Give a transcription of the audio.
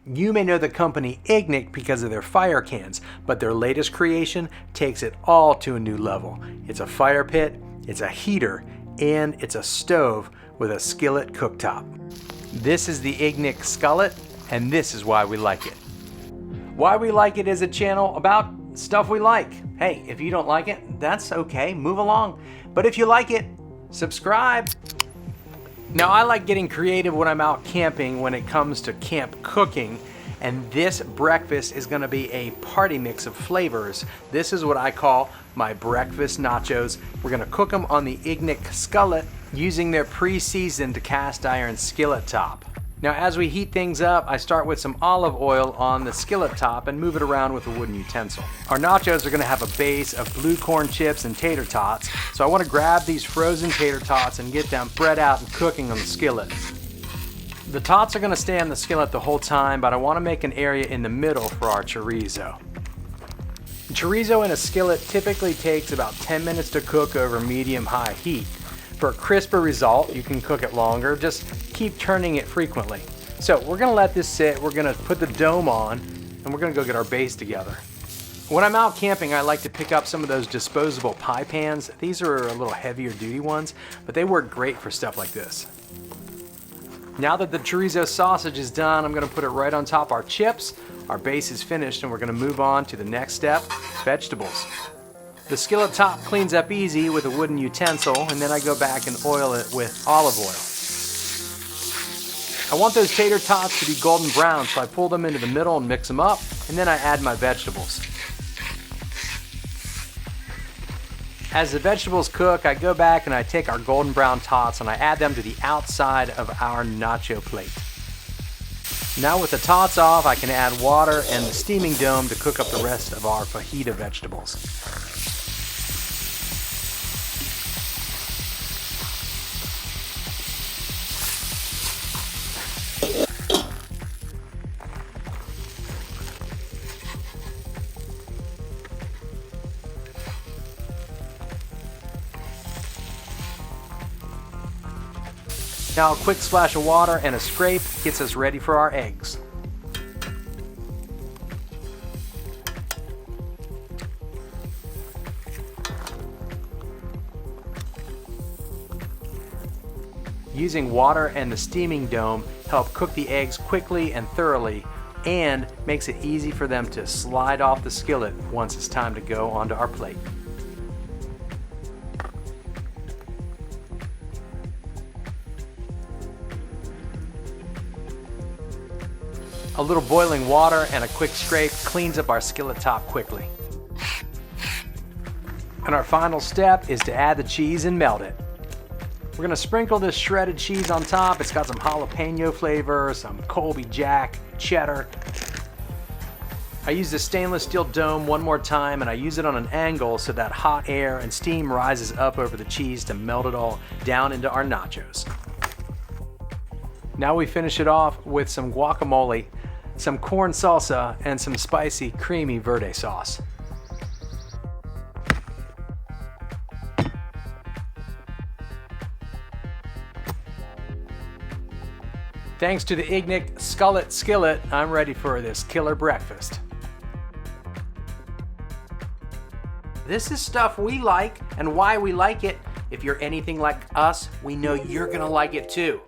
You may know the company IGNIK because of their fire cans, but their latest creation takes it all to a new level. It's a fire pit, it's a heater, and it's a stove with a skillet cooktop. This is the IGNIK Skullet, and this is why we like it. Why we like it is a channel about stuff we like. Hey, if you don't like it, that's okay, move along. But if you like it, subscribe. Now, I like getting creative when I'm out camping when it comes to camp cooking, and this breakfast is gonna be a party mix of flavors. This is what I call my breakfast nachos. We're gonna cook them on the IGNIK Skullet using their pre-seasoned cast iron skillet top. Now, as we heat things up, I start with some olive oil on the skillet top and move it around with a wooden utensil. Our nachos are gonna have a base of blue corn chips and tater tots, so I wanna grab these frozen tater tots and get them spread out and cooking on the skillet. The tots are gonna stay on the skillet the whole time, but I wanna make an area in the middle for our chorizo. Chorizo in a skillet typically takes about 10 minutes to cook over medium-high heat. For a crisper result, you can cook it longer, just keep turning it frequently. So we're gonna let this sit, we're gonna put the dome on, and we're gonna go get our base together. When I'm out camping, I like to pick up some of those disposable pie pans. These are a little heavier duty ones, but they work great for stuff like this. Now that the chorizo sausage is done, I'm gonna put it right on top of our chips. Our base is finished, and we're gonna move on to the next step, vegetables. The skillet top cleans up easy with a wooden utensil, and then I go back and oil it with olive oil. I want those tater tots to be golden brown, so I pull them into the middle and mix them up, and then I add my vegetables. As the vegetables cook, I go back and I take our golden brown tots and I add them to the outside of our nacho plate. Now with the tots off, I can add water and the steaming dome to cook up the rest of our fajita vegetables. Now a quick splash of water and a scrape gets us ready for our eggs. Using water and the steaming dome help cook the eggs quickly and thoroughly, and makes it easy for them to slide off the skillet once it's time to go onto our plate. A little boiling water and a quick scrape cleans up our skillet top quickly. And our final step is to add the cheese and melt it. We're gonna sprinkle this shredded cheese on top. It's got some jalapeno flavor, some Colby Jack, cheddar. I use the stainless steel dome one more time, and I use it on an angle so that hot air and steam rises up over the cheese to melt it all down into our nachos. Now we finish it off with some guacamole, some corn salsa, and some spicy, creamy verde sauce. Thanks to the IGNIK Skullet skillet, I'm ready for this killer breakfast. This is stuff we like and why we like it. If you're anything like us, we know you're gonna like it too.